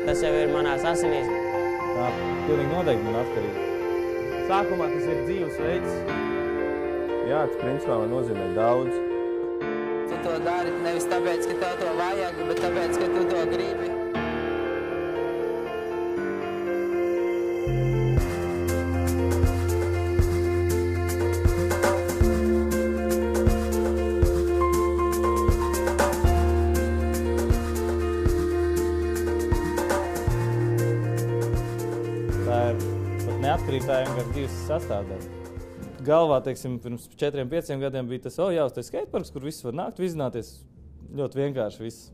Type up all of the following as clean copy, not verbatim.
tas jau ir manās asinīs. Tā pilnīgi noteikti man atkarība. Sākumā tas ir dzīvesveids. Jā, tas principā man nozīmē daudz. Tu to dari nevis tāpēc, ka tev to vajag, bet tāpēc, ka tu to gribi. Tā ir pat neatkarība, tā ir vienkārši dzīves sastāvdaļa. Galvā, teiksim, pirms 4-5 gadiem bija tas, jā, uz tas skateparks, kur viss var nākt, vizināties. Ļoti vienkārši viss.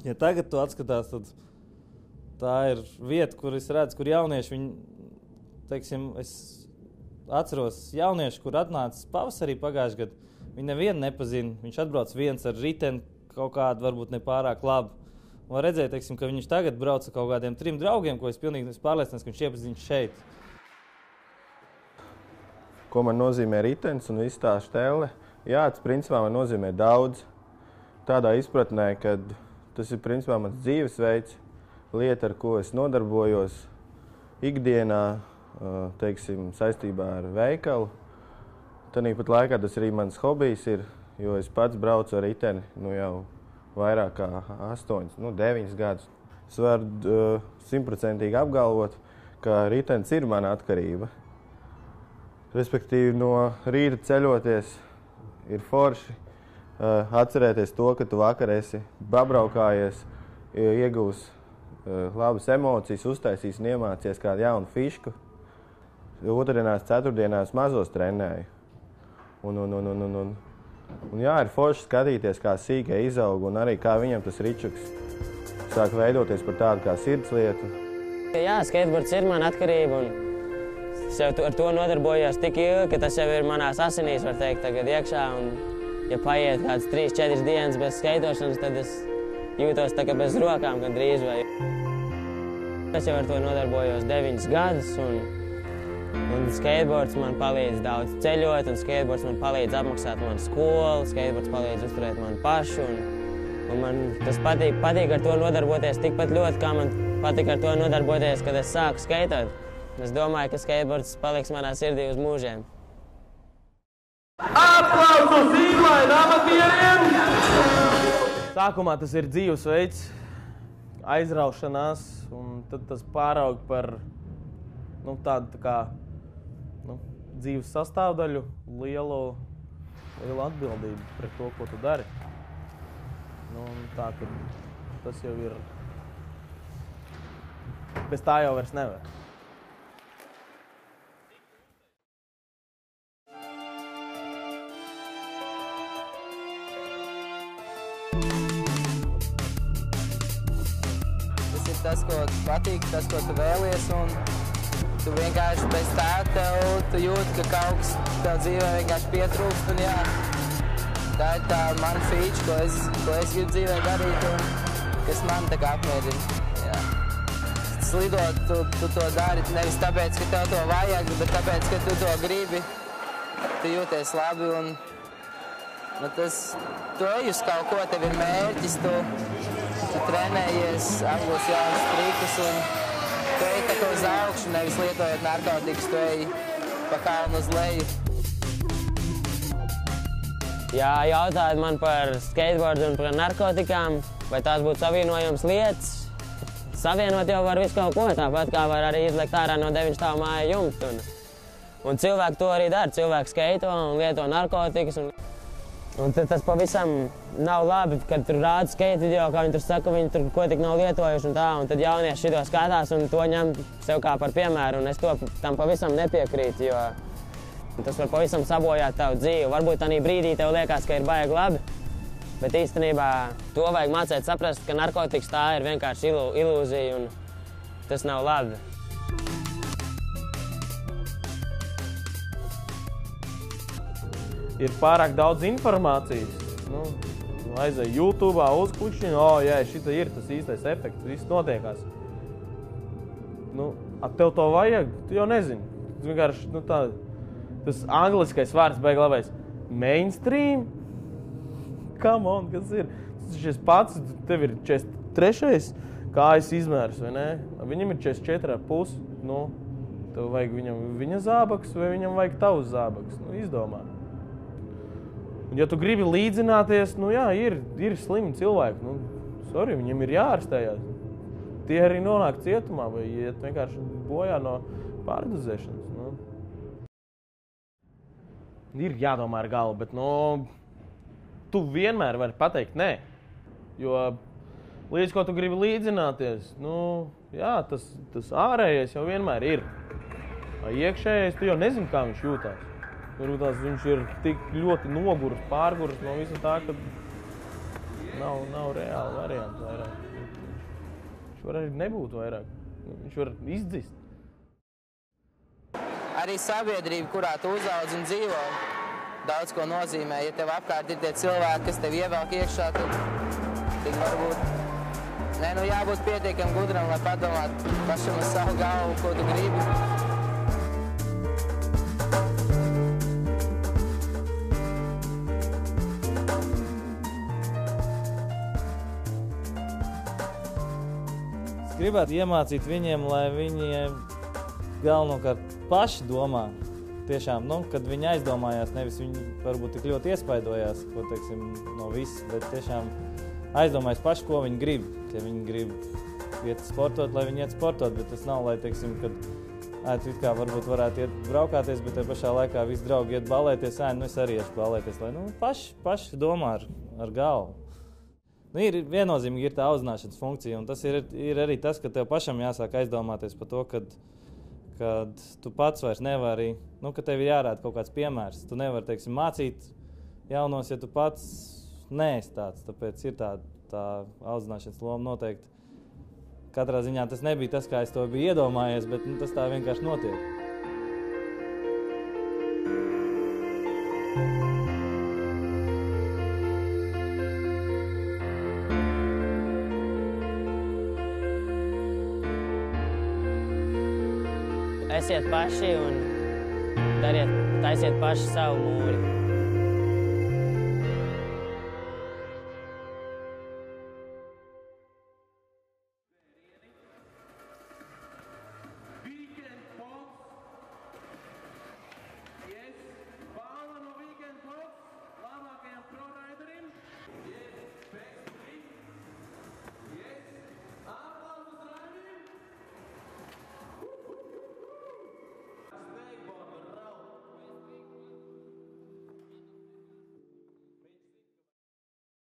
Ja tagad tu atskatās, tad tā ir vieta, kur es redzu, kur jaunieši, viņi, teiksim, es atceros jaunieši, kur atnāca pavasarī pagājušajā gadā, viņi nevienu nepazina. Viņš atbrauc viens ar riteni kaut kādu, varbūt nepārāk labu. Un redzēja, teiksim, ka viņš tagad brauca kaut kādiem 3 draugiem, ko es pilnīgi pārliecināts, ka viņš iepazīst šeit. Ko man nozīmē ritenis un viss tā štelle? Jā, tas principā man nozīmē daudz. Tādā izpratnē, ka tas ir principā mans dzīvesveids, lieta, ar ko es nodarbojos ikdienā, teiksim, saistībā ar veikalu. Tāpat laikā tas arī mans hobijs ir, jo es pats braucu ar riteni jau vairāk kā 8, 9 gadus. Es varu 100% apgalvot, ka ritenis ir mana atkarība. Respektīvi, no rīta ceļoties ir forši. Atcerēties to, ka tu vakar esi pabraukājies, iegūs labas emocijas, uztaisīs un iemācies kādu jaunu fišku. Otrdienās, ceturtdienās mazos trenēju. Un jā, ir forši skatīties, kā sīkai izaug un arī kā viņam tas ričuks sāk veidoties par tādu kā sirdslietu. Jā, skateboards ir mana atkarība un es jau ar to nodarbojos tik ilgi, ka tas jau ir manās asinīs, var teikt, tagad iekšā. Un, ja paiet kāds 3-4 dienas bez skaitošanas, tad es jūtos tā kā bez rokām gandrīz. Es jau ar to nodarbojos 9 gadus, un skateboards man palīdz daudz ceļot, un skateboards man palīdz apmaksāt manu skolu, skateboards palīdz uzturēt manu pašu. Un man tas patīk ar to nodarboties tikpat ļoti, kā man patīk ar to nodarboties, kad es sāku skaitot. Es domāju, ka skateboards paliks manā sirdī uz mūžiem. Aplausus Zīmlaina amatieriem! Sākumā tas ir dzīvesveids, aizraušanās, un tad tas pāraug par tādu dzīves sastāvdaļu, lielu atbildību pret to, ko tu dari. Tā, ka tas jau ir... Bez tā jau vairs nevar. Tas, ko patīk, tas, ko tu vēlies, un tu vienkārši bez tā tu jūti, ka kaut kas tev dzīvē vienkārši pietrūkst, un jā, tā ir tā mana feature, ko es gribu dzīvē darīt, un kas man tā kā apmierina, jā. Slidot, tu to dari nevis tāpēc, ka tev to vajag, bet tāpēc, ka tu to gribi, tu jūties labi, un tu ej uz kaut ko, tev ir mērķis, tu trenējies, apgūsi jaunas trikus un tu ej tā kā uz augšu, nevis lietojot narkotikas, tu ej pa kalnu uz leju. Ja jautājat man par skateboardu un par narkotikām, vai tās būtu savienojams lietas, savienot jau var visu kaut ko, tāpat kā var arī izlikt ārā no 9 stāvu māju jumta. Un cilvēki to arī dara, cilvēki skaito un lieto narkotikas. Un tas pavisam nav labi, kad tur rāda skate video, kā viņi tur saka, ka viņi tur ko tik nav lietojuši un tā, un tad jaunieši šito skatās un to ņem sev kā par piemēru, un es tam pavisam nepiekrītu, jo tas var pavisam sabojāt tavu dzīvi. Varbūt tādā brīdī tev liekas, ka ir baigi labi, bet īstenībā to vajag mācīt saprast, ka narkotikas tā ir vienkārši ilūzija, un tas nav labi. Ir pārāk daudz informācijas. Aizēj YouTube, uzkušķini, jā, šita ir tas īstais efekts, viss notiekās. Tev to vajag, tu jau nezini. Tas vienkārši, tas angliskais vārds baigi labais. Mainstream? Come on, kas ir? Tas ir pats, tev ir 43. kājas izmērs, vai ne? Viņam ir 44,5, nu, tev vajag viņam viņa zābaks vai viņam vajag tavs zābaks, nu, izdomā. Un ja tu gribi līdzināties, nu jā, ir slimi cilvēki, nu, sorry, viņam ir jāārstējās. Tie arī nonāk cietumā vai iet vienkārši bojā no pārdozēšanas, nu. Ir jādomā ar galvu, bet, nu, tu vienmēr vari pateikt nē, jo līdz ko tu gribi līdzināties, nu, jā, tas ārējais jau vienmēr ir. Iekšējais, tu jau nezini, kā viņš jūtās. Varbūt viņš ir tik ļoti noguris, pārguris no visa tā, ka nav reāli varianti vairāk. Viņš var arī nebūt vairāk. Viņš var izdzist. Arī sabiedrība, kurā tu uzaudzi un dzīvo, daudz ko nozīmē. Ja tev apkārt ir tie cilvēki, kas tev ievelk iekšā, tad varbūt jābūt pietiekam gudram, lai padomāt pašam uz savu galvu, ko tu gribi. Es gribētu iemācīt viņiem, lai viņi galvenokārt paši domā. Tiešām, kad viņi aizdomājās, nevis viņi varbūt tik ļoti iespaidojās, ko, teiksim, no viss, bet tiešām aizdomājas paši, ko viņi grib. Ja viņi grib iet sportot, lai viņi iet sportot, bet tas nav, lai, teiksim, kad tu it kā varbūt varētu iet braukāties, bet te pašā laikā visi draugi iet balēties, es arī iešu balēties, lai, paši domā ar galvu. Ir viennozīmīgi ir tā auzzināšanas funkcija, un tas ir arī tas, ka tev pašam jāsāk aizdomāties par to, kad tu pats vairs nevari, ka tev ir jārāda kaut kāds piemērs. Tu nevari, teiksim, mācīt jaunos, ja tu pats neesi tāds, tāpēc ir tā auzzināšanas loma noteikti. Katrā ziņā tas nebija tas, kā es to biju iedomājies, bet tas tā vienkārši notiek. Esiet paši un taisiet paši savu mūri.